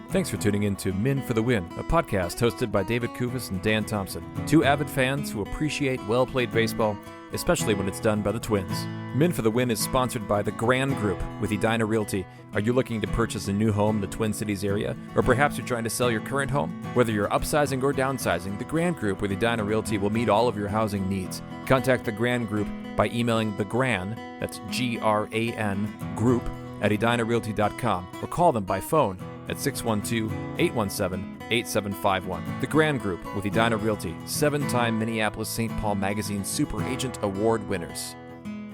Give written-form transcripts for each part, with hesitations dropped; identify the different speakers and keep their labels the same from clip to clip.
Speaker 1: Thanks for tuning in to Men for the Win, a podcast hosted by David Kufis and Dan Thompson, two avid fans who appreciate well-played baseball, especially when it's done by the Twins. Men for the Win is sponsored by the Grand Group with Edina Realty. Are you looking to purchase a new home in the Twin Cities area? Or perhaps you're trying to sell your current home? Whether you're upsizing or downsizing, the Grand Group with Edina Realty will meet all of your housing needs. Contact the Grand Group by emailing thegran, that's G-R-A-N, group, at edinarealty.com, or call them by phone at 612-817-8751. The Grand Group with Edina Realty, 7-time Minneapolis St. Paul Magazine Super Agent Award winners.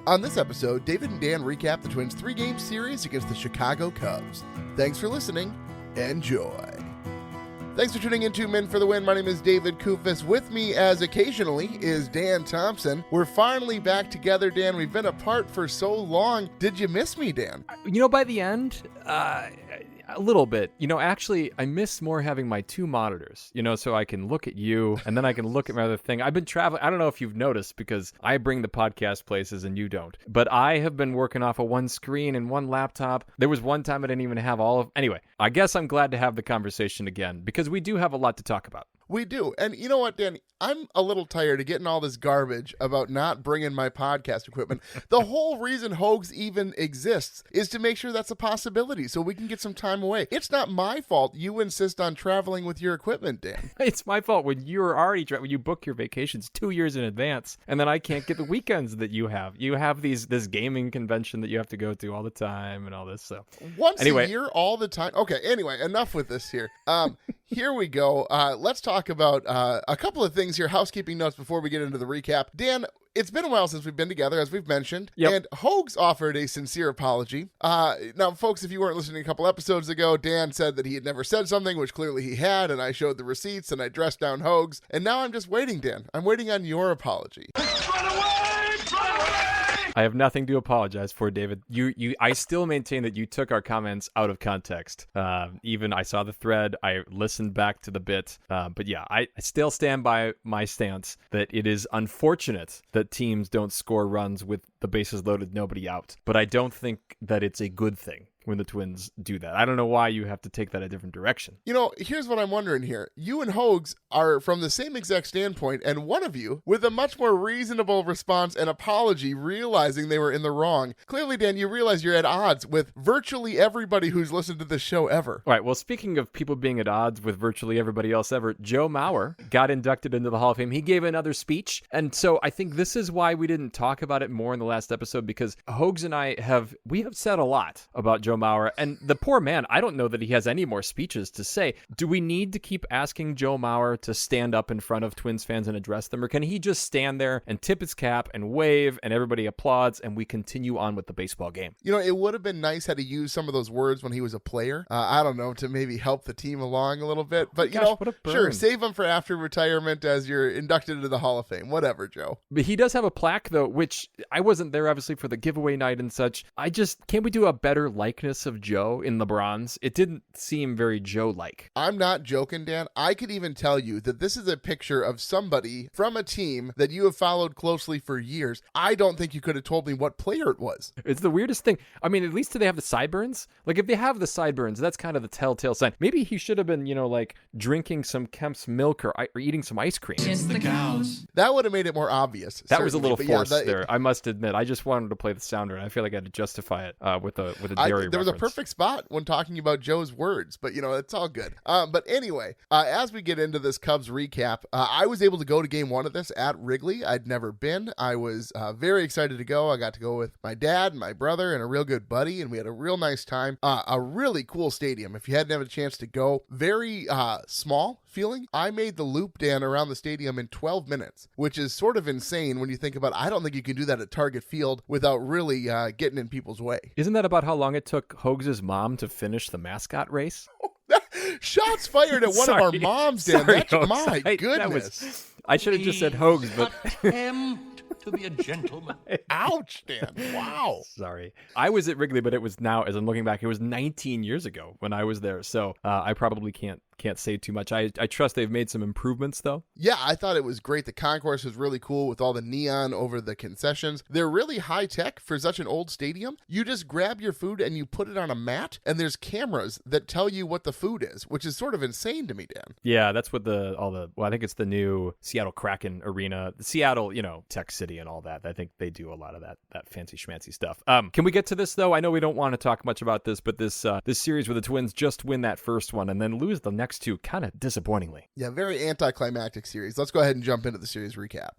Speaker 2: On this episode, David and Dan recap the Twins' 3-game series against the Chicago Cubs. Thanks for listening. Enjoy. Thanks for tuning in to Men for the Win. My name is David Kufis. With me, as occasionally, is Dan Thompson. We're finally back together, Dan. We've been apart for so long. Did you miss me, Dan?
Speaker 1: By the end, a little bit. Actually, I miss more having my two monitors, so I can look at you and then I can look at my other thing. I've been traveling. I don't know if you've noticed because I bring the podcast places and you don't. But I have been working off of one screen and one laptop. There was one time I didn't even have all of... Anyway, I guess I'm glad to have the conversation again because we do have a lot to talk about.
Speaker 2: We do. And you know what, Dan? I'm a little tired of getting all this garbage about not bringing my podcast equipment. The whole reason Hogs even exists is to make sure that's a possibility so we can get some time away. It's not my fault you insist on traveling with your equipment, Dan.
Speaker 1: It's my fault when you're already when you book your vacations 2 years in advance and then I can't get the weekends that you have. You have this gaming convention that you have to go to all the time and all this. So
Speaker 2: once a year, all the time. Okay, anyway, enough with this here. Here we go. Let's talk about a couple of things here, housekeeping notes before we get into the recap. Dan, it's been a while since we've been together, as we've mentioned, and Hogs offered a sincere apology. Now, folks, if you weren't listening a couple episodes ago, Dan said that he had never said something, which clearly he had, and I showed the receipts, and I dressed down Hogs, and now I'm just waiting, Dan. I'm waiting on your apology.
Speaker 3: Run away! Run away!
Speaker 1: I have nothing to apologize for, David. I still maintain that you took our comments out of context. Even I saw the thread. I listened back to the bit. But yeah, I still stand by my stance that it is unfortunate that teams don't score runs with the bases loaded, nobody out. But I don't think that it's a good thing when the Twins do that. I don't know why you have to take that a different direction.
Speaker 2: Here's what I'm wondering here. You and Hogs are from the same exact standpoint, and one of you, with a much more reasonable response and apology, realizing they were in the wrong. Clearly, Dan, you realize you're at odds with virtually everybody who's listened to this show ever.
Speaker 1: All right, well, speaking of people being at odds with virtually everybody else ever, Joe Mauer got inducted into the Hall of Fame. He gave another speech, and so I think this is why we didn't talk about it more in the last episode, because Hogs and I have said a lot about Joe Mauer, and the poor man, I don't know that he has any more speeches to say. Do we need to keep asking Joe Mauer to stand up in front of Twins fans and address them, or can he just stand there and tip his cap and wave and everybody applauds and we continue on with the baseball game?
Speaker 2: It would have been nice had he used some of those words when he was a player. I don't know, to maybe help the team along a little bit, but sure, save him for after retirement as you're inducted into the Hall of Fame. Whatever, Joe.
Speaker 1: But he does have a plaque though, which I wasn't there obviously for the giveaway night and such. Can't we do a better likeness of Joe in the bronze? It didn't seem very Joe-like.
Speaker 2: I'm not joking, Dan. I could even tell you that this is a picture of somebody from a team that you have followed closely for years. I don't think you could have told me what player it was.
Speaker 1: It's the weirdest thing. I mean, at least do they have the sideburns? Like, if they have the sideburns, that's kind of the telltale sign. Maybe he should have been, drinking some Kemp's milk or eating some ice cream.
Speaker 3: Kiss the cows.
Speaker 2: That would have made it more obvious.
Speaker 1: That was a little forced there, I must admit. I just wanted to play the sounder, and I feel like I had to justify it with a dairy
Speaker 2: There was a
Speaker 1: reference.
Speaker 2: perfect spot when talking about Joe's words, but it's all good. But anyway, as we get into this Cubs recap, I was able to go to game one of this at Wrigley. I'd never been. I was very excited to go. I got to go with my dad, my brother, and a real good buddy, and we had a real nice time. A really cool stadium. If you hadn't had a chance to go, very small feeling. I made the loop, Dan, around the stadium in 12 minutes, which is sort of insane when you think about it. I don't think you can do that at Target Field without really getting in people's way.
Speaker 1: Isn't that about how long it took Hogs' mom to finish the mascot race?
Speaker 2: Shots fired at one of our moms, Dan.
Speaker 1: Sorry,
Speaker 2: That's my goodness.
Speaker 1: I should have just said Hogs, but...
Speaker 3: To be a gentleman.
Speaker 2: Ouch, Dan. Wow.
Speaker 1: Sorry. I was at Wrigley, but it was now, as I'm looking back, it was 19 years ago when I was there. So I probably can't can't say too much. I trust they've made some improvements, though.
Speaker 2: Yeah, I thought it was great. The concourse was really cool with all the neon over the concessions. They're really high tech for such an old stadium. You just grab your food and you put it on a mat, and there's cameras that tell you what the food is, which is sort of insane to me, Dan.
Speaker 1: Yeah, that's what I think it's the new Seattle Kraken arena, the Seattle, Tech City and all that. I think they do a lot of that fancy schmancy stuff. Can we get to this, though? I know we don't want to talk much about this, but this series where the Twins just win that first one and then lose the next two kind of disappointingly.
Speaker 2: Yeah, very anticlimactic series. Let's go ahead and jump into the series recap.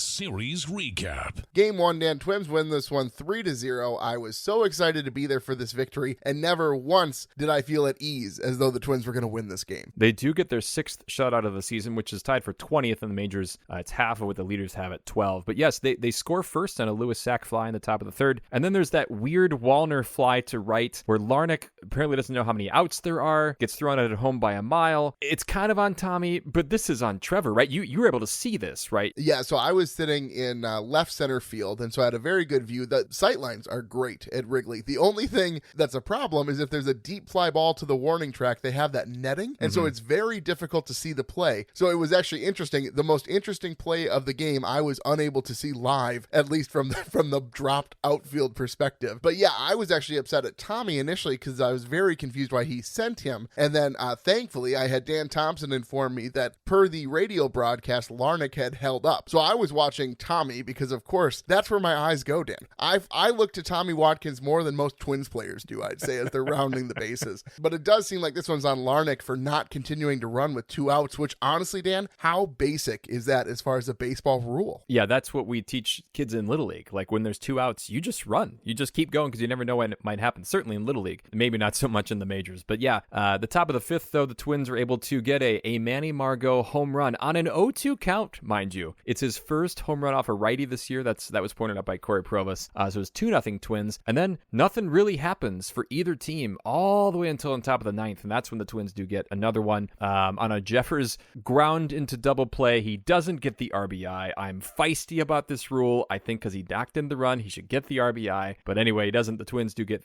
Speaker 4: Series recap.
Speaker 2: Game 1, Dan. Twins win this one 3-0. I was so excited to be there for this victory, and never once did I feel at ease as though the Twins were going to win this game.
Speaker 1: They do get their 6th shutout of the season, which is tied for 20th in the majors. It's half of what the leaders have at 12. But yes, they score first on a Lewis sac fly in the top of the 3rd. And then there's that weird Wallner fly to right where Larnach apparently doesn't know how many outs there are, gets thrown out at home by a mile. It's kind of on Tommy, but this is on Trevor, right? You were able to see this, right?
Speaker 2: Yeah, so I was sitting in left center field, and so I had a very good view. The sightlines are great at Wrigley. The only thing that's a problem is if there's a deep fly ball to the warning track, they have that netting, and so it's very difficult to see the play. So it was actually interesting. The most interesting play of the game I was unable to see live, at least from the dropped outfield perspective. But yeah, I was actually upset at Tommy initially because I was very confused why he sent him, and then thankfully I had Dan Thompson inform me that per the radio broadcast, Larnach had held up. So I was watching Tommy because, of course, that's where my eyes go, Dan. I look to Tommy Watkins more than most Twins players do, I'd say, as they're rounding the bases. But it does seem like this one's on Larnach for not continuing to run with 2 outs, which honestly, Dan, how basic is that as far as a baseball rule?
Speaker 1: Yeah, that's what we teach kids in Little League. Like when there's 2 outs, you just run. You just keep going because you never know when it might happen. Certainly in Little League, maybe not so much in the majors. But yeah, the top of the 5th, though, the Twins are able to get a Manny Margot home run on an 0-2 count, mind you. It's his first home run off a righty this year. That was pointed out by Corey Provus. So it was 2-0 Twins. And then nothing really happens for either team all the way until on top of the 9th. And that's when the Twins do get another one on a Jeffers ground into double play. He doesn't get the RBI. I'm feisty about this rule. I think because he docked in the run, he should get the RBI. But anyway, he doesn't. The Twins do get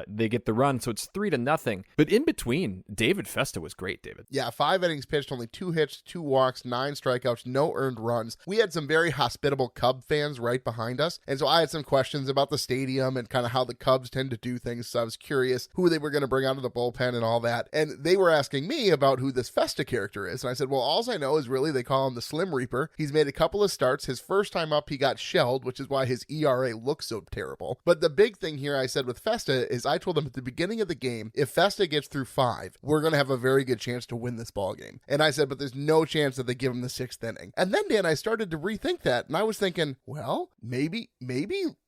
Speaker 1: they get the run. So it's 3-0. But in between, David Festa was great, David.
Speaker 2: Yeah, 5 innings pitched, only 2 hits, 2 walks, 9 strikeouts, no earned runs. We had some very hospitable Cub fans right behind us, and so I had some questions about the stadium and kind of how the Cubs tend to do things, so I was curious who they were going to bring out of the bullpen and all that, and they were asking me about who this Festa character is, and I said, well, all I know is really they call him the Slim Reaper. He's made a couple of starts. His first time up, he got shelled, which is why his ERA looks so terrible. But the big thing here I said with Festa is I told him at the beginning of the game, if Festa gets through 5, we're going to have a very good chance to win this ball game. And I said, but there's no chance that they give him the 6th inning. And then, Dan, I started to rethink that, and I was thinking, well, maybe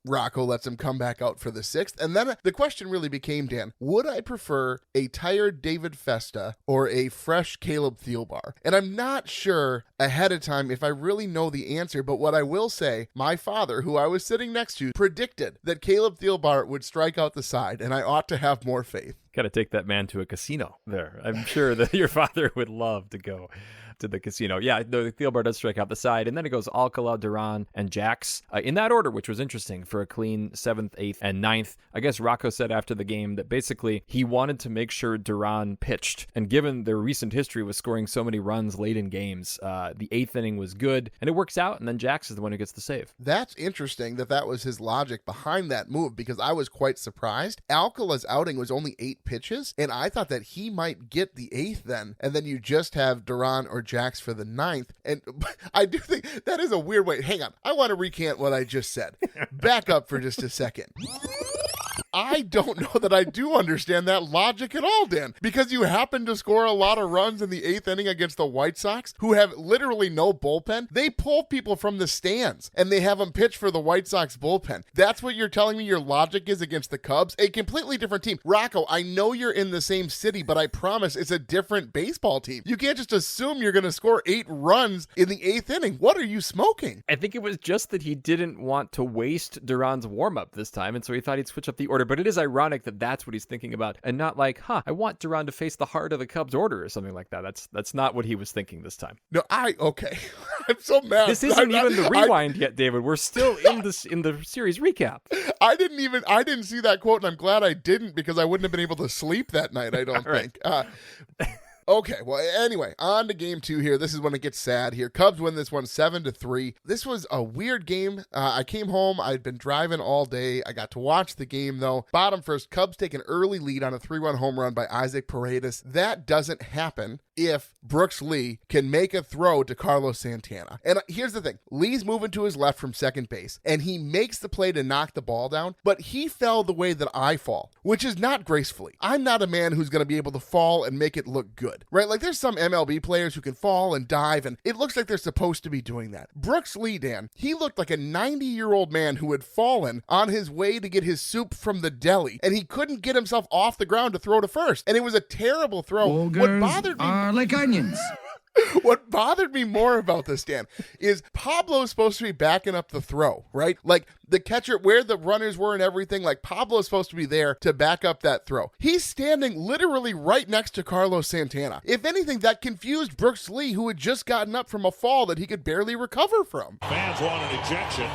Speaker 2: Rocco lets him come back out for the 6th. And then the question really became, Dan, would I prefer a tired David Festa or a fresh Caleb Thielbar? And I'm not sure ahead of time if I really know the answer, but what I will say, my father, who I was sitting next to, predicted that Caleb Thielbar would strike out the side, and I ought to have more faith.
Speaker 1: Got to take that man to a casino there. I'm sure that your father would love to go to the casino. Yeah, the Thielbar does strike out the side, and then it goes Alcala, Duran, and Jax in that order, which was interesting for a clean 7th, 8th, and 9th. I guess Rocco said after the game that basically he wanted to make sure Duran pitched, and given their recent history with scoring so many runs late in games, the 8th inning was good, and it works out, and then Jax is the one who gets the save.
Speaker 2: That's interesting that was his logic behind that move, because I was quite surprised. Alcala's outing was only 8 pitches, and I thought that he might get the 8th then, and then you just have Duran or Jax for the 9th. And I do think that is a weird way. Hang on. I want to recant what I just said. Back up for just a second. I don't know that I do understand that logic at all, Dan, because you happen to score a lot of runs in the 8th inning against the White Sox, who have literally no bullpen. They pull people from the stands, and they have them pitch for the White Sox bullpen. That's what you're telling me your logic is against the Cubs? A completely different team. Rocco, I know you're in the same city, but I promise it's a different baseball team. You can't just assume you're going to score 8 runs in the 8th inning. What are you smoking?
Speaker 1: I think it was just that he didn't want to waste Duran's warm-up this time, and so he thought he'd switch up the order. But it is ironic that that's what he's thinking about, and not like, I want Duran to face the heart of the Cubs order or something like that. That's not what he was thinking this time.
Speaker 2: No, okay. I'm so mad.
Speaker 1: This isn't even the rewind yet, David. We're still in the series recap.
Speaker 2: I didn't see that quote, and I'm glad I didn't, because I wouldn't have been able to sleep that night, I don't think. Okay, well, anyway, on to game 2 here. This is when it gets sad here. Cubs win this one 7-3. This was a weird game. I came home. I'd been driving all day. I got to watch the game, though. Bottom first, Cubs take an early lead on a 3-run home run by Isaac Paredes. That doesn't happen if Brooks Lee can make a throw to Carlos Santana. And here's the thing. Lee's moving to his left from second base, and he makes the play to knock the ball down, but he fell the way that I fall, which is not gracefully. I'm not a man who's going to be able to fall and make it look good, right? Like there's some MLB players who can fall and dive, and it looks like they're supposed to be doing that. Brooks Lee, Dan, he looked like a 90-year-old man who had fallen on his way to get his soup from the deli, and he couldn't get himself off the ground to throw to first, and it was a terrible throw. What bothered me
Speaker 5: are like onions.
Speaker 2: What bothered me more about this, Dan, is Pablo's supposed to be backing up the throw, right? Like the catcher, where the runners were and everything, like Pablo's supposed to be there to back up that throw. He's standing literally right next to Carlos Santana. If anything, that confused Brooks Lee, who had just gotten up from a fall that he could barely recover from.
Speaker 6: Fans want an ejection.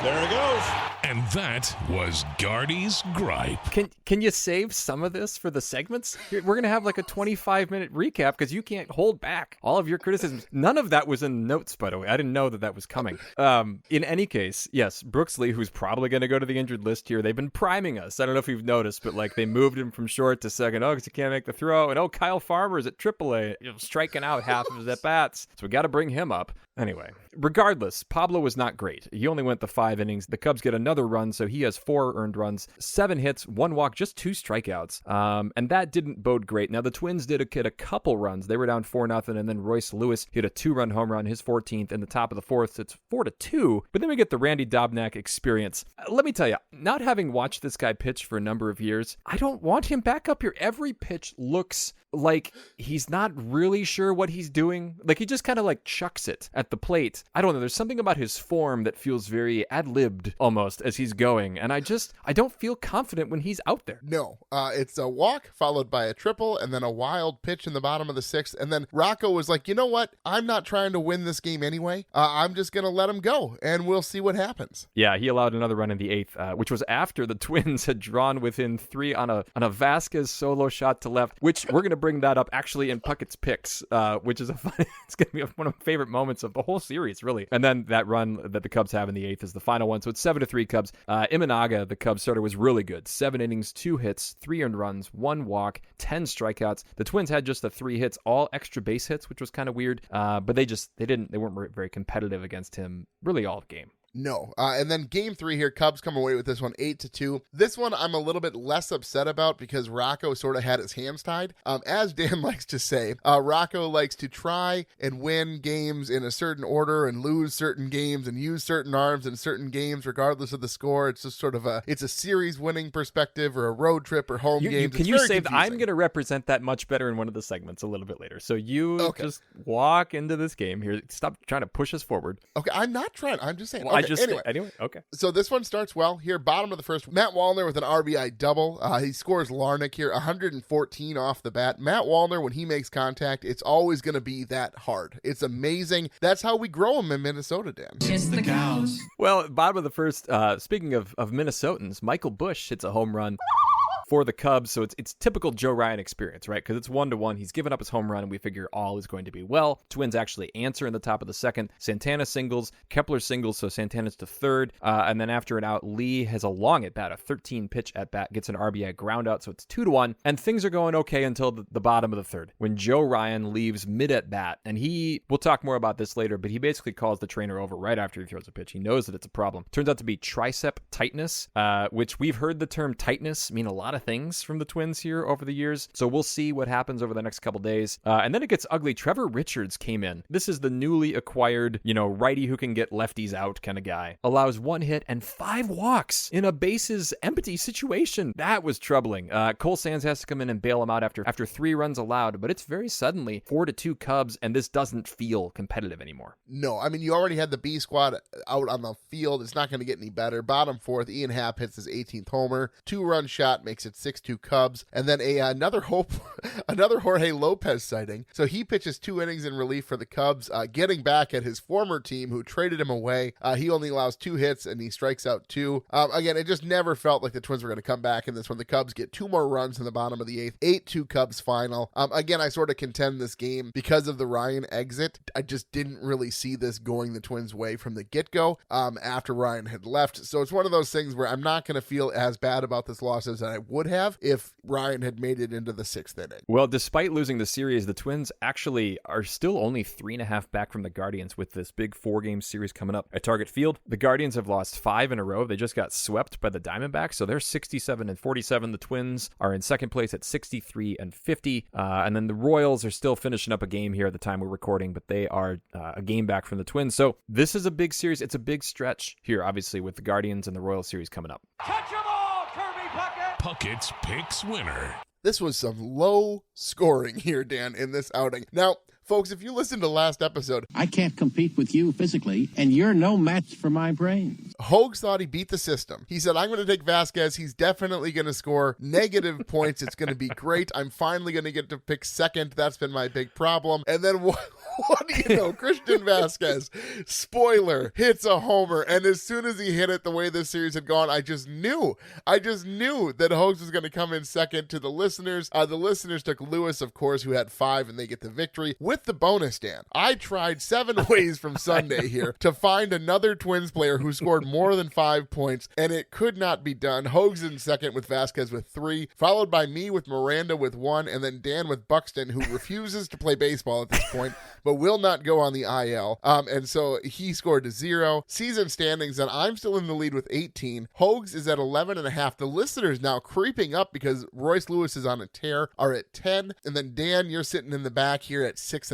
Speaker 6: There it goes.
Speaker 4: And that was Gardy's gripe.
Speaker 1: Can you save some of this for the segments? We're going to have like a 25-minute recap because you can't hold back all of your criticisms. None of that was in notes, by the way. I didn't know that was coming. In any case, yes, Brooks Lee, who's probably going to go to the injured list here, they've been priming us. I don't know if you've noticed, but like they moved him from short to second. Oh, because he can't make the throw. And Kyle Farmer's at AAA, striking out half of his at-bats. So we got to bring him up. Anyway, regardless, Pablo was not great. He only went the 5 innings. The Cubs get another run, so he has 4 earned runs, 7 hits, 1 walk, just 2 strikeouts. And that didn't bode great. Now, the Twins did get a couple runs. They were down 4-0, and then Royce Lewis hit a 2-run home run, his 14th, in the top of the 4th. So it's 4-2. But then we get the Randy Dobnak experience. Let me tell you, not having watched this guy pitch for a number of years, I don't want him back up here. Every pitch looks like he's not really sure what he's doing. Like he just kind of like chucks it at the plate. I don't know. There's something about his form that feels very ad-libbed almost as he's going. And I don't feel confident when he's out there.
Speaker 2: No, it's a walk followed by a triple and then a wild pitch in the bottom of the 6th. And then Rocco was like, you know what? I'm not trying to win this game anyway. I'm just going to let him go and we'll see what happens.
Speaker 1: Yeah, he allowed another run in the 8th, which was after the Twins had drawn within 3 on a Vasquez solo shot to left, which we're going to bring that up actually in Puckett's picks, which is it's going to be one of my favorite moments of the whole series, really. And then that run that the Cubs have in the 8th is the final one. So it's 7-3 Cubs. Imanaga, the Cubs starter, was really good. 7 innings, 2 hits, 3 earned runs, 1 walk, 10 strikeouts. The Twins had just the 3 hits, all extra base hits, which was kind of weird. But they weren't very competitive against him really all game.
Speaker 2: No. And then game 3 here, Cubs come away with this one 8-2. This one I'm a little bit less upset about because Rocco sort of had his hands tied. As Dan likes to say, Rocco likes to try and win games in a certain order and lose certain games and use certain arms in certain games regardless of the score. It's just sort of it's a series winning perspective or a road trip or home games.
Speaker 1: Can you say that I'm going to represent that much better in one of the segments a little bit later? So you just walk into this game here. Stop trying to push us forward.
Speaker 2: Okay, I'm not trying. I'm just saying.
Speaker 1: Well,
Speaker 2: Okay,
Speaker 1: anyway, okay.
Speaker 2: So this one starts well here. Bottom of the 1st, Matt Wallner with an RBI double. He scores Larnach here, 114 off the bat. Matt Wallner, when he makes contact, it's always going to be that hard. It's amazing. That's how we grow him in Minnesota, Dan.
Speaker 5: Kiss the cows.
Speaker 1: Well, bottom of the 1st, speaking of Minnesotans, Michael Busch hits a home run for the Cubs. So it's typical Joe Ryan experience, right? Because it's 1-1. He's given up his home run, and we figure all is going to be well. Twins actually answer in the top of the 2nd. Santana singles, Kepler singles, so Santana's to 3rd. And then after an out, Lee has a long at-bat, a 13-pitch at-bat, gets an RBI ground out, so it's 2-1. And things are going okay until the bottom of the 3rd, when Joe Ryan leaves mid-at-bat. And we'll talk more about this later, but he basically calls the trainer over right after he throws a pitch. He knows that it's a problem. Turns out to be tricep tightness, which we've heard the term tightness mean a lot of things from the Twins here over the years. So we'll see what happens over the next couple days. And then it gets ugly. Trevor Richards came in. This is the newly acquired, righty who can get lefties out kind of guy. Allows 1 hit and 5 walks in a bases empty situation. That was troubling. Cole Sands has to come in and bail him out after 3 runs allowed, but it's very suddenly 4-2 Cubs, and this doesn't feel competitive anymore.
Speaker 2: No, I mean, you already had the B squad out on the field. It's not going to get any better. Bottom 4th, Ian Happ hits his 18th homer. 2-run shot makes it It's 6-2 Cubs. And then another Jorge Lopez sighting. So he pitches 2 innings in relief for the Cubs, getting back at his former team who traded him away. He only allows 2 hits and he strikes out 2. Again, it just never felt like the Twins were going to come back in this one. The Cubs get 2 more runs in the bottom of the 8th. 8-2 Cubs final. Again, I sort of contend this game because of the Ryan exit. I just didn't really see this going the Twins' way from the get-go after Ryan had left. So it's one of those things where I'm not going to feel as bad about this loss as I would have if Ryan had made it into the 6th inning.
Speaker 1: Well, despite losing the series, the Twins actually are still only 3.5 back from the Guardians with this big 4-game series coming up at Target Field. The Guardians have lost 5 in a row. They just got swept by the Diamondbacks, so they're 67-47. The Twins are in second place at 63-50. And then the Royals are still finishing up a game here at the time we're recording, but they are a game back from the Twins. So this is a big series. It's a big stretch here, obviously, with the Guardians and the Royals series coming up.
Speaker 3: Catch 'em all, Kirby Puckett!
Speaker 4: Puckett's Picks winner.
Speaker 2: This was some low scoring here, Dan, in this outing. Now, folks, if you listened to last episode,
Speaker 5: I can't compete with you physically, and you're no match for my brain.
Speaker 2: Hogs thought he beat the system. He said, I'm going to take Vasquez. He's definitely going to score negative points. It's going to be great. I'm finally going to get to pick second. That's been my big problem. And then what do you know? Christian Vasquez, spoiler, hits a homer. And as soon as he hit it, the way this series had gone, I just knew that Hogs was going to come in second to the listeners. The listeners took Lewis, of course, who had 5, and they get the victory. With the bonus, Dan, I tried 7 ways from Sunday here to find another Twins player who scored more than 5 points, and it could not be done. Hogs in second with Vasquez with 3, followed by me with Miranda with 1, and then Dan with Buxton, who refuses to play baseball at this point, but will not go on the IL. And so he scored to 0. Season standings, and I'm still in the lead with 18. Hogs is at 11.5. The listeners now creeping up because Royce Lewis is on a tear, are at 10. And then Dan, you're sitting in the back here at 6.5.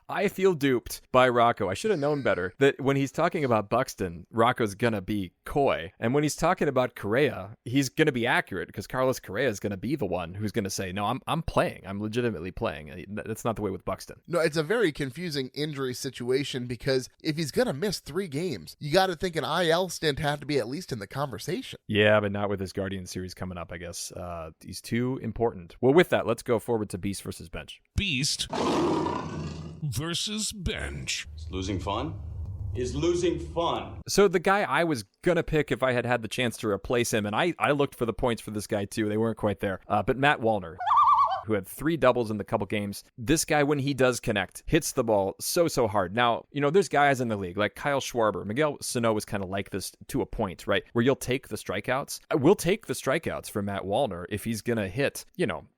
Speaker 1: I feel duped by Rocco. I should have known better that when he's talking about Buxton, Rocco's going to be coy. And when he's talking about Correa, he's going to be accurate because Carlos Correa is going to be the one who's going to say, no, I'm playing. I'm legitimately playing. That's not the way with Buxton.
Speaker 2: No, it's a very confusing injury situation because if he's going to miss 3 games, you got to think an IL stint had to be at least in the conversation.
Speaker 1: Yeah, but not with this Guardian series coming up, I guess. He's too important. Well, with that, let's go forward to Beast versus Bench.
Speaker 4: Beast versus Bench.
Speaker 7: Losing fun? Is losing fun.
Speaker 1: So the guy I was going to pick if I had the chance to replace him, and I looked for the points for this guy too. They weren't quite there. But Matt Wallner, who had 3 doubles in the couple games. This guy, when he does connect, hits the ball so hard. Now, there's guys in the league like Kyle Schwarber. Miguel Sano was kind of like this to a point, right? Where you'll take the strikeouts. We'll take the strikeouts for Matt Wallner if he's going to hit,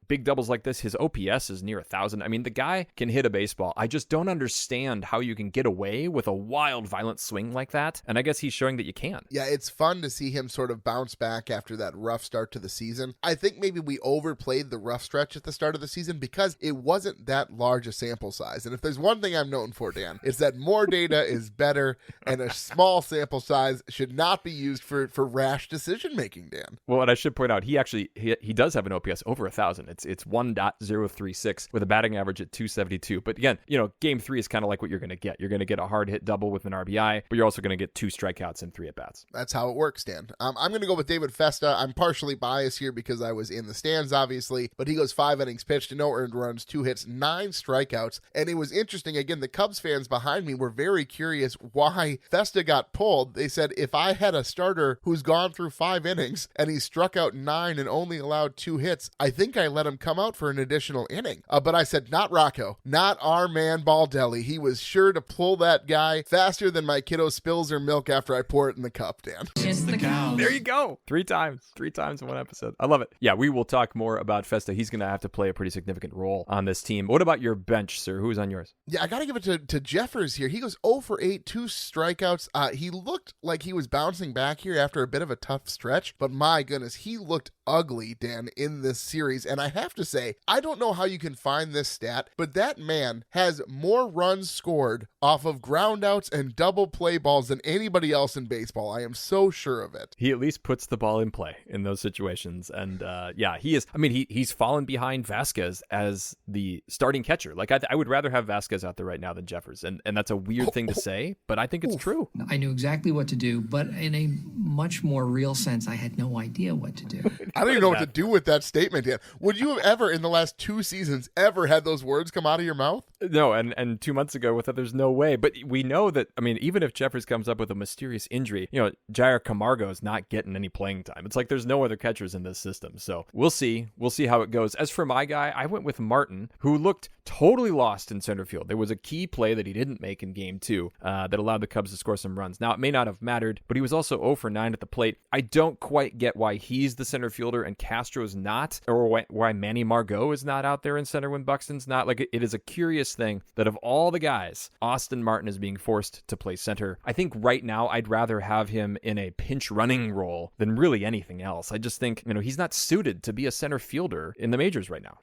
Speaker 1: big doubles like this. His OPS is near 1,000. I mean, the guy can hit a baseball. I just don't understand how you can get away with a wild, violent swing like that. And I guess he's showing that you can.
Speaker 2: Yeah, it's fun to see him sort of bounce back after that rough start to the season. I think maybe we overplayed the rough stretch at the start of the season because it wasn't that large a sample size. And if there's one thing I'm known for, Dan, it's that more data is better, and a small sample size should not be used for rash decision-making, Dan.
Speaker 1: Well, and I should point out, he does have an OPS over 1,000. It's 1.036 with a batting average at 272. But again, game 3 is kind of like what you're going to get. You're going to get a hard hit double with an RBI, but you're also going to get 2 strikeouts and 3 at-bats.
Speaker 2: That's how it works, Dan. I'm going to go with David Festa. I'm partially biased here because I was in the stands, obviously, but he goes 5 innings pitched, no earned runs, 2 hits, 9 strikeouts. And it was interesting. Again, the Cubs fans behind me were very curious why Festa got pulled. They said, if I had a starter who's gone through 5 innings and he struck out 9 and only allowed 2 hits, I think I let him come out for an additional inning. But I said, not Rocco, not our man Baldelli. He was sure to pull that guy faster than my kiddo spills her milk after I pour it in the cup, Dan.
Speaker 5: It's the cows.
Speaker 1: There you go. 3 times in one episode. I love it. Yeah, we will talk more about Festa. He's going to have to play a pretty significant role on this team. What about your bench, sir? Who's on yours?
Speaker 2: Yeah, I got to give it to Jeffers here. He goes 0 for 8, 2 strikeouts. He looked like he was bouncing back here after a bit of a tough stretch, but my goodness, he looked ugly, Dan, in this series. And I have to say, I don't know how you can find this stat, but that man has more runs scored off of groundouts and double play balls than anybody else in baseball. I am so sure of it.
Speaker 1: He at least puts the ball in play in those situations. And yeah, he is. I mean, he's fallen behind Vasquez as the starting catcher. Like, I would rather have Vasquez out there right now than Jeffers. And that's a weird thing to say, but I think it's true.
Speaker 8: I knew exactly what to do, but in a much more real sense, I had no idea what to do.
Speaker 2: I don't even know what to do with that statement, Dan. Would you have ever, in the last 2 seasons, ever had those words come out of your mouth?
Speaker 1: No, and 2 months ago we thought there's no way. But we know that, I mean, even if Jeffers comes up with a mysterious injury, Jair Camargo's not getting any playing time. It's like there's no other catchers in this system. So we'll see. We'll see how it goes. As for my guy, I went with Martin, who looked totally lost in center field. There was a key play that he didn't make in game 2 that allowed the Cubs to score some runs. Now, it may not have mattered, but he was also 0 for 9 at the plate. I don't quite get why he's the center fielder and Castro's not, or why Manny Margot is not out there in center when Buxton's not. Like, it is a curious thing that of all the guys, Austin Martin is being forced to play center. I think right now I'd rather have him in a pinch running role than really anything else. I just think, he's not suited to be a center fielder in the majors right now.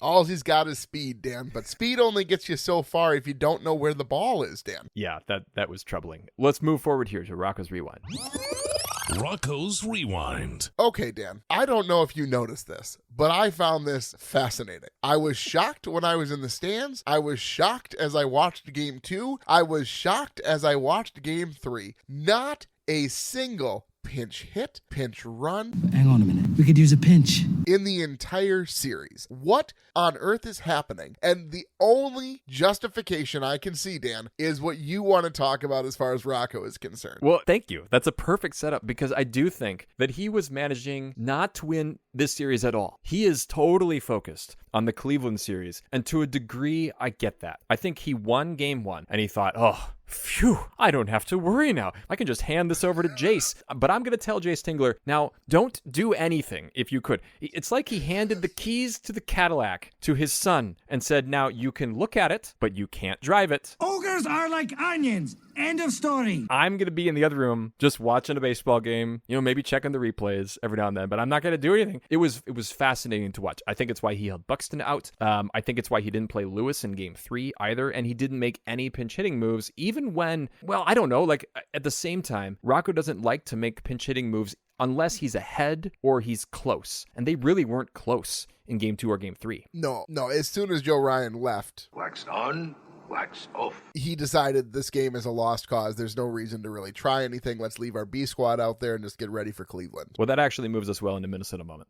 Speaker 2: All he's got is speed, Dan, but speed only gets you so far if you don't know where the ball is, Dan.
Speaker 1: Yeah, that was troubling. Let's move forward here to Rocco's Rewind.
Speaker 4: Rocco's Rewind.
Speaker 2: Okay, Dan, I don't know if you noticed this, but I found this fascinating. I was shocked when I was in the stands. I was shocked as I watched game 2. I was shocked as I watched game 3. Not a single pinch hit, pinch run.
Speaker 8: Hang on a minute. We could use a pinch.
Speaker 2: In the entire series. What on earth is happening? And the only justification I can see, Dan, is what you want to talk about as far as Rocco is concerned.
Speaker 1: Well, thank you. That's a perfect setup because I do think that he was managing not to win this series at all. He is totally focused on the Cleveland series. And to a degree, I get that. I think he won game 1 and he thought, phew, I don't have to worry now. I can just hand this over to Jayce. But I'm going to tell Jayce Tingler, now, don't do anything if you could. It's like he handed the keys to the Cadillac to his son and said, now you can look at it, but you can't drive it.
Speaker 8: Ogres are like onions. End of story.
Speaker 1: I'm going to be in the other room just watching a baseball game, maybe checking the replays every now and then, but I'm not going to do anything. It was fascinating to watch. I think it's why he held Buxton out. I think it's why he didn't play Lewis in game 3 either, and he didn't make any pinch hitting moves, even when, I don't know, like at the same time, Rocco doesn't like to make pinch hitting moves unless he's ahead or he's close. And they really weren't close in game 2 or game 3.
Speaker 2: No. As soon as Joe Ryan left,
Speaker 6: Wax on, wax off.
Speaker 2: He decided this game is a lost cause. There's no reason to really try anything. Let's leave our B squad out there and just get ready for Cleveland.
Speaker 1: Well, that actually moves us well into Minnesota moment.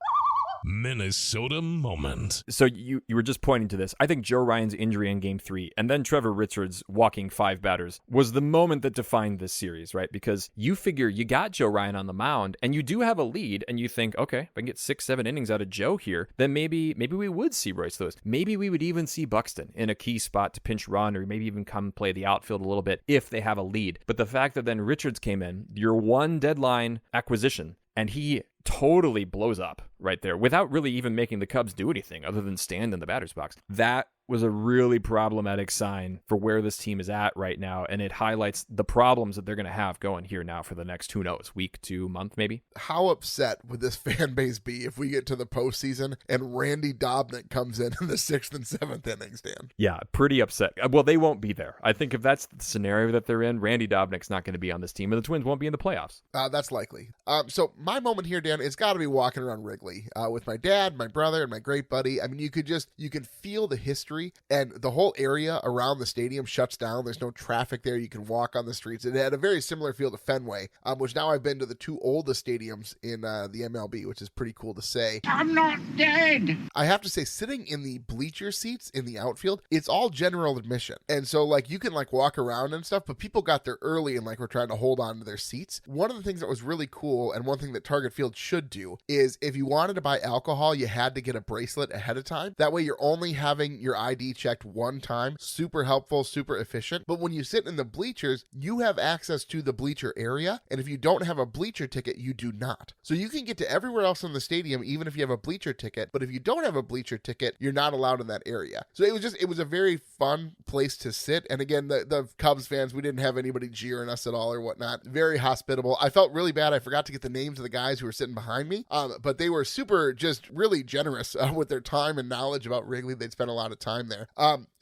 Speaker 4: Minnesota moment.
Speaker 1: So you were just pointing to this. I think Joe Ryan's injury in game 3 and then Trevor Richards walking 5 batters was the moment that defined this series, right? Because you figure you got Joe Ryan on the mound and you do have a lead and you think, okay, if I can get 6-7 innings out of Joe here, then maybe we would see Royce Lewis. Maybe we would even see Buxton in a key spot to pinch run or maybe even come play the outfield a little bit if they have a lead. But the fact that then Richards came in, your one deadline acquisition, and he totally blows up right there without really even making the Cubs do anything other than stand in the batter's box. That was a really problematic sign for where this team is at right now, and it highlights the problems that they're going to have going here now for the next, who knows, week, 2 month maybe.
Speaker 2: How upset would this fan base be if we get to the postseason and Randy Dobnak comes in the 6th and 7th innings, Dan?
Speaker 1: Yeah, pretty upset. Well, they won't be there. I think if that's the scenario that they're in, Randy Dobnak's not going to be on this team, and the Twins won't be in the playoffs.
Speaker 2: That's likely. So my moment here, Dan, it's got to be walking around Wrigley with my dad, my brother, and my great buddy. I mean, you can feel the history, and the whole area around the stadium shuts down. There's no traffic there. You can walk on the streets. It had a very similar feel to Fenway, which now I've been to the 2 oldest stadiums in the MLB, which is pretty cool to say.
Speaker 5: I'm not dead.
Speaker 2: I have to say, sitting in the bleacher seats in the outfield, it's all general admission. And so, you can, walk around and stuff, but people got there early and, were trying to hold on to their seats. One of the things that was really cool, and one thing that Target Field should do, is if you wanted to buy alcohol, you had to get a bracelet ahead of time. That way, you're only having your ID checked one time. Super helpful, super efficient. But when you sit in the bleachers, you have access to the bleacher area. And if you don't have a bleacher ticket, you do not. So you can get to everywhere else in the stadium, even if you have a bleacher ticket. But if you don't have a bleacher ticket, you're not allowed in that area. So it was a very fun place to sit. And again, the Cubs fans, we didn't have anybody jeering us at all or whatnot. Very hospitable. I felt really bad. I forgot to get the names of the guys who were sitting behind me. But they were super, just really generous with their time and knowledge about Wrigley. They'd spent a lot of time time there.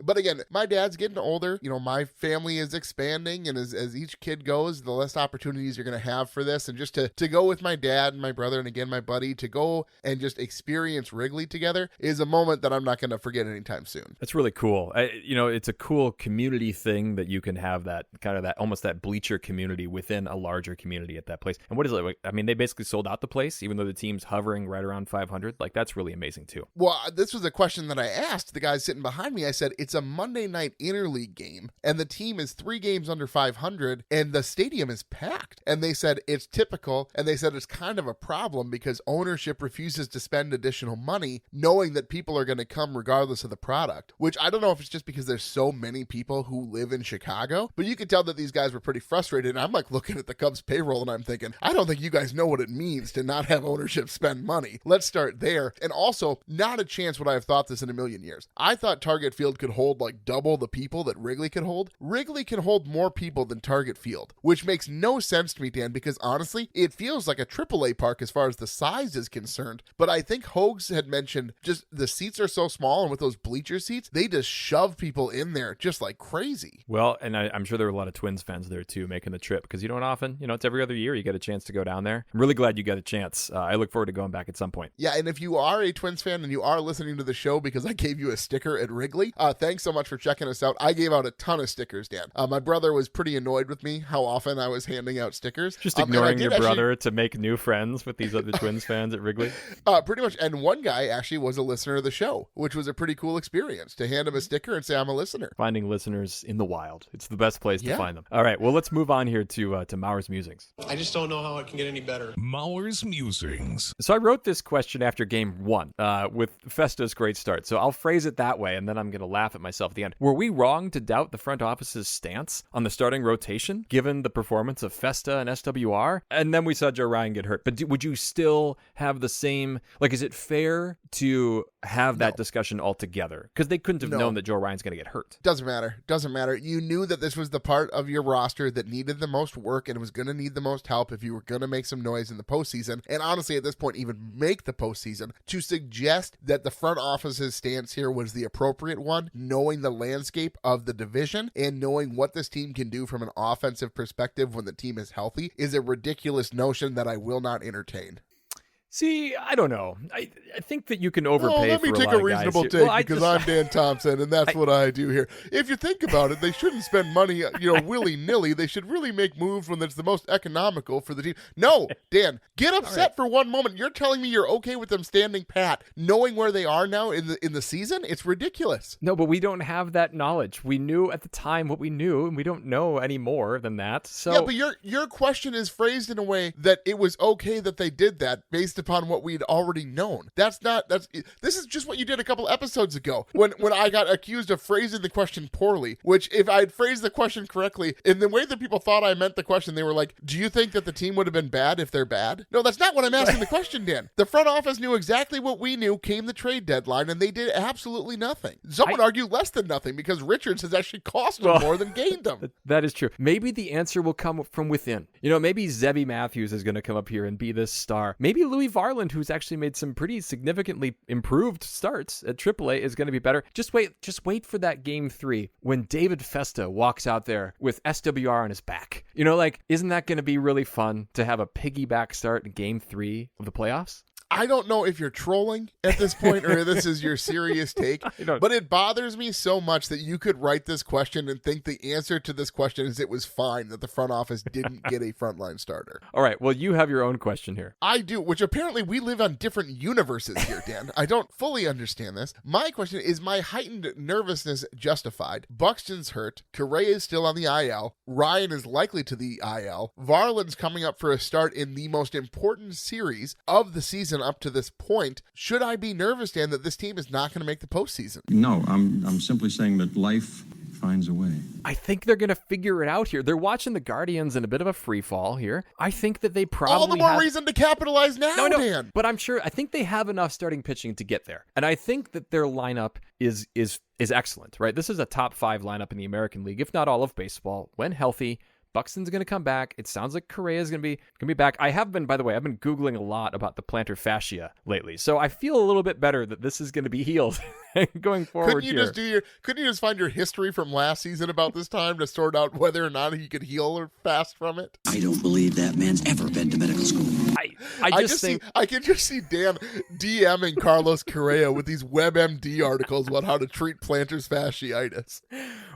Speaker 2: But again, my dad's getting older. You know, my family is expanding, and as each kid goes, the less opportunities you're going to have for this. And just to go with my dad and my brother and again my buddy, to go and just experience Wrigley together is a moment that I'm not going to forget anytime soon.
Speaker 1: That's really cool. It's a cool community thing that you can have, that kind of that almost that bleacher community within a larger community at that place. And what is it? I mean, they basically sold out the place, even though the team's hovering right around 500. Like, that's really amazing too.
Speaker 2: Well, this was a question that I asked the guys sitting behind me. I said, it's a Monday night interleague game, and the team is 3 games under 500, and the stadium is packed. And they said it's typical, and they said it's kind of a problem because ownership refuses to spend additional money, knowing that people are going to come regardless of the product, which I don't know if it's just because there's so many people who live in Chicago, but you could tell that these guys were pretty frustrated. And I'm like looking at the Cubs payroll, and I'm thinking, I don't think you guys know what it means to not have ownership spend money. Let's start there. And also, not a chance would I have thought this in a million years. I thought Target Field could hold like double the people that Wrigley could hold. Wrigley can hold more people than Target Field, which makes no sense to me, Dan, because honestly, it feels like a AAA park as far as the size is concerned. But I think Hogs had mentioned just the seats are so small, and with those bleacher seats, they just shove people in there just like crazy.
Speaker 1: Well, and I'm sure there were a lot of Twins fans there too, making the trip, because you don't often, it's every other year you get a chance to go down there. I'm really glad you got a chance. I look forward to going back at some point.
Speaker 2: Yeah, and if you are a Twins fan and you are listening to the show because I gave you a sticker at Wrigley, thanks so much for checking us out. I gave out a ton of stickers, Dan. My brother was pretty annoyed with me how often I was handing out stickers.
Speaker 1: Just ignoring your brother to make new friends with these other Twins fans at Wrigley?
Speaker 2: Pretty much. And one guy actually was a listener of the show, which was a pretty cool experience, to hand him a sticker and say, I'm a listener.
Speaker 1: Finding listeners in the wild. It's the best place to find them. All right, well, let's move on here to Maurer's Musings.
Speaker 9: I just don't know how it can get any better.
Speaker 4: Maurer's Musings.
Speaker 1: So I wrote this question after game 1 with Festa's great start. So I'll phrase it that way, and then I'm going to laugh at myself at the end. Were we wrong to doubt the front office's stance on the starting rotation, given the performance of Festa and SWR? And then we saw Joe Ryan get hurt. But would you still have the same, is it fair to have that discussion altogether? Because they couldn't have known that Joe Ryan's going to get hurt.
Speaker 2: Doesn't matter. You knew that this was the part of your roster that needed the most work and was going to need the most help if you were going to make some noise in the postseason. And honestly, at this point, even make the postseason. To suggest that the front office's stance here was the appropriate one, knowing the landscape of the division and knowing what this team can do from an offensive perspective when the team is healthy, is a ridiculous notion that I will not entertain.
Speaker 1: See, I don't know. I think that you can overpay for a lot of guys.
Speaker 2: Let me take a reasonable take because I'm Dan Thompson, and that's what I do here. If you think about it, they shouldn't spend money, willy-nilly. They should really make moves when it's the most economical for the team. No, Dan, get upset for one moment. You're telling me you're okay with them standing pat, knowing where they are now in the season? It's ridiculous.
Speaker 1: No, but we don't have that knowledge. We knew at the time what we knew, and we don't know any more than that. So
Speaker 2: yeah, but your question is phrased in a way that it was okay that they did that based upon what we'd already known. This is just what you did a couple episodes ago when I got accused of phrasing the question poorly, which if I'd phrased the question correctly, in the way that people thought I meant the question, they were like, do you think that the team would have been bad if they're bad? No, that's not what I'm asking the question, Dan. The front office knew exactly what we knew came the trade deadline, and they did absolutely nothing. Some would argue less than nothing because Richards has actually cost them more than gained them.
Speaker 1: That is true. Maybe the answer will come from within. Maybe Zebby Matthews is going to come up here and be this star. Maybe Louis Varland, who's actually made some pretty significantly improved starts at AAA, is going to be better. Just wait for that game 3 when David Festa walks out there with SWR on his back. Isn't that going to be really fun to have a piggyback start in game 3 of the playoffs?
Speaker 2: I don't know if you're trolling at this point or this is your serious take, but it bothers me so much that you could write this question and think the answer to this question is it was fine that the front office didn't get a frontline starter.
Speaker 1: All right, well, you have your own question here.
Speaker 2: I do, which apparently we live on different universes here, Dan. I don't fully understand this. My question is my heightened nervousness justified? Buxton's hurt. Correa is still on the IL. Ryan is likely to the IL. Varland's coming up for a start in the most important series of the season up to this point. Should I be nervous, Dan, that this team is not going to make the postseason?
Speaker 10: No, I'm simply saying that life finds a way.
Speaker 1: I think they're going to figure it out here. They're watching the Guardians in a bit of a free fall here. I think that they probably
Speaker 2: all the more reason to capitalize now, Dan.
Speaker 1: But I think they have enough starting pitching to get there. And I think that their lineup is excellent, right? This is a top 5 lineup in the American League, if not all of baseball, when healthy. Buxton's going to come back. It sounds like Correa's going to be back. By the way, I've been Googling a lot about the plantar fascia lately. So I feel a little bit better that this is going to be healed going forward.
Speaker 2: Couldn't you just find your history from last season about this time to sort out whether or not he could heal or fast from it?
Speaker 5: I don't believe that man's ever been to medical school.
Speaker 2: I can just see Dan DMing Carlos Correa with these WebMD articles about how to treat plantar fasciitis.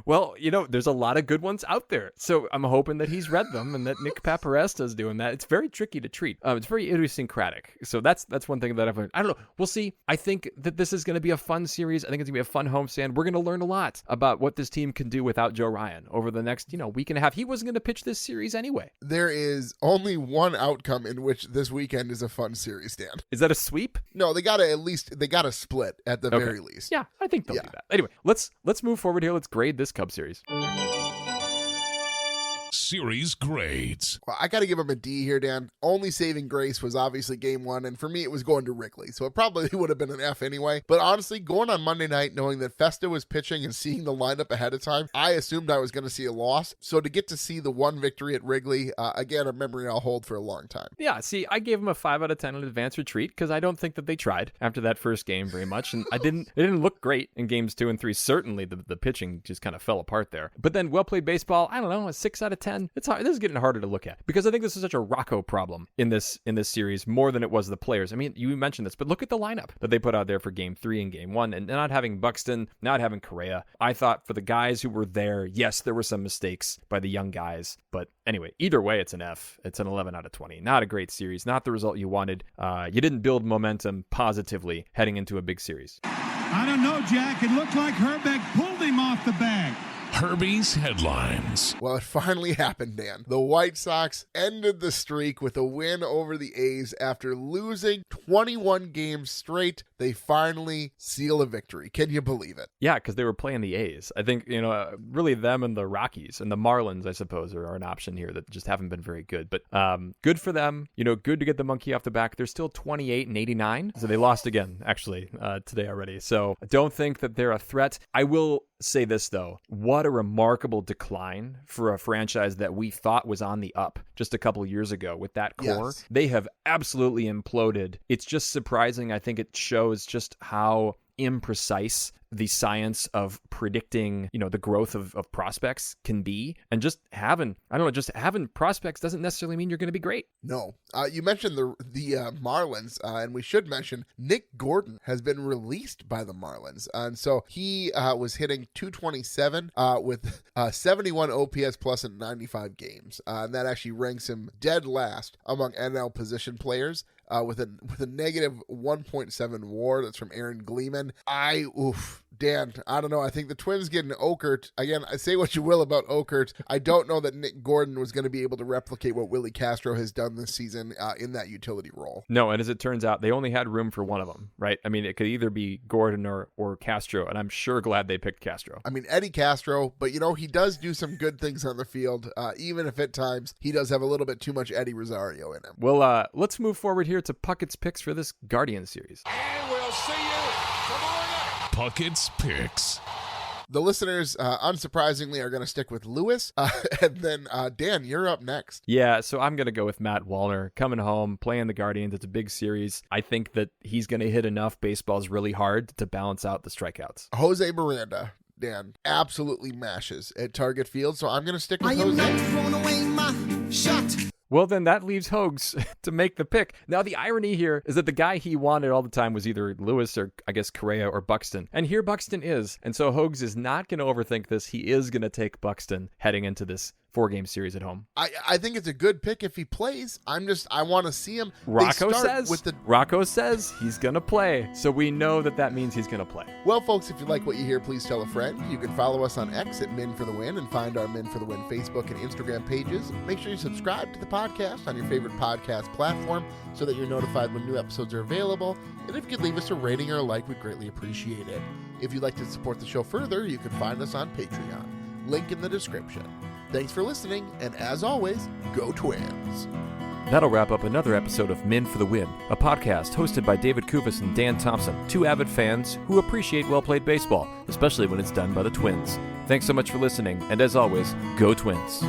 Speaker 1: Well, there's a lot of good ones out there. So I'm hoping that he's read them and that Nick Paparesta's doing that. It's very tricky to treat. It's very idiosyncratic. So that's one thing that I've learned. I don't know. We'll see. I think that this is going to be a fun series. I think it's going to be a fun homestand. We're going to learn a lot about what this team can do without Joe Ryan over the next, week and a half. He wasn't going to pitch this series anyway.
Speaker 2: There is only one outcome in which this weekend is a fun series, Dan.
Speaker 1: Is that a sweep?
Speaker 2: No, they got to split at the very least.
Speaker 1: Yeah, I think they'll do that. Anyway, let's move forward here. Let's grade this Cubs series.
Speaker 4: Series grades.
Speaker 2: Well, I got to give him a D here, Dan. Only saving grace was obviously game one, and for me, it was going to Wrigley, so it probably would have been an F anyway. But honestly, going on Monday night, knowing that Festa was pitching and seeing the lineup ahead of time, I assumed I was going to see a loss. So to get to see the one victory at Wrigley, again, a memory I'll hold for a long time.
Speaker 1: Yeah, see, I gave him a 5 out of 10 in advance retreat because I don't think that they tried after that first game very much, and it didn't look great in games 2 and 3. Certainly, the pitching just kind of fell apart there. But then well-played baseball, I don't know, a 6 out of 10. It's hard. This is getting harder to look at because I think this is such a Rocco problem in this series more than it was the players. I mean, you mentioned this, but look at the lineup that they put out there for game 3 and game 1, and not having Buxton, not having Correa. I thought for the guys who were there, yes, there were some mistakes by the young guys, but anyway, either way, it's an F. It's an 11 out of 20. Not a great series, not the result you wanted. You didn't build momentum positively heading into a big series.
Speaker 8: I don't know, Jack. It looked like Herbeck pulled him off the bag.
Speaker 4: Herbie's headlines.
Speaker 2: Well, it finally happened, Dan. The White Sox ended the streak with a win over the A's after losing 21 games straight. They finally seal a victory. Can you believe it?
Speaker 1: Yeah, because they were playing the A's. I think, really them and the Rockies and the Marlins, I suppose, are an option here that just haven't been very good. But good for them. Good to get the monkey off the back. They're still 28 and 89. So they lost again, actually, today already. So I don't think that they're a threat. I will say this, though. What a remarkable decline for a franchise that we thought was on the up just a couple years ago with that core.
Speaker 2: Yes.
Speaker 1: They have absolutely imploded. It's just surprising. I think it shows just how imprecise the science of predicting, the growth of prospects can be. And just having prospects doesn't necessarily mean you're going to be great.
Speaker 2: No. You mentioned the Marlins, and we should mention Nick Gordon has been released by the Marlins. And so he was hitting .227 with 71 OPS plus in 95 games. And that actually ranks him dead last among NL position players. With a negative 1.7 WAR. That's from Aaron Gleeman. Dan, I don't know. I think the Twins getting Okert. Again, I say what you will about Okert. I don't know that Nick Gordon was going to be able to replicate what Willie Castro has done this season in that utility role.
Speaker 1: No, and as it turns out, they only had room for one of them, right? I mean, it could either be Gordon or Castro, and I'm sure glad they picked Castro.
Speaker 2: I mean, Eddie Castro, but he does do some good things on the field, even if at times he does have a little bit too much Eddie Rosario in him.
Speaker 1: Well, let's move forward here to Puckett's picks for this Guardians series.
Speaker 3: And we'll see you tomorrow night.
Speaker 4: Puckett's picks.
Speaker 2: The listeners, unsurprisingly, are going to stick with Lewis. And then, Dan, you're up next.
Speaker 1: Yeah, so I'm going to go with Matt Wallner. Coming home, playing the Guardians. It's a big series. I think that he's going to hit enough baseballs really hard to balance out the strikeouts.
Speaker 2: Jose Miranda, Dan, absolutely mashes at Target Field, so I'm going to stick with Jose.
Speaker 8: I am not throwing away my shot.
Speaker 1: Well, then that leaves Hogs to make the pick. Now, the irony here is that the guy he wanted all the time was either Lewis or, I guess, Correa or Buxton. And here Buxton is. And so Hogs is not going to overthink this. He is going to take Buxton heading into this 4-game series at home.
Speaker 2: I think it's a good pick if he plays. I want to see him.
Speaker 1: Rocco says he's going to play. So we know that means he's going to play.
Speaker 2: Well, folks, if you like what you hear, please tell a friend. You can follow us on X at Men for the Win and find our Men for the Win Facebook and Instagram pages. Make sure you subscribe to the podcast on your favorite podcast platform so that you're notified when new episodes are available. And if you could leave us a rating or a like, we'd greatly appreciate it. If you'd like to support the show further, you can find us on Patreon. Link in the description. Thanks for listening, and as always, go Twins.
Speaker 1: That'll wrap up another episode of Men for the Win, a podcast hosted by David Kuvas and Dan Thompson, two avid fans who appreciate well-played baseball, especially when it's done by the Twins. Thanks so much for listening, and as always, go Twins.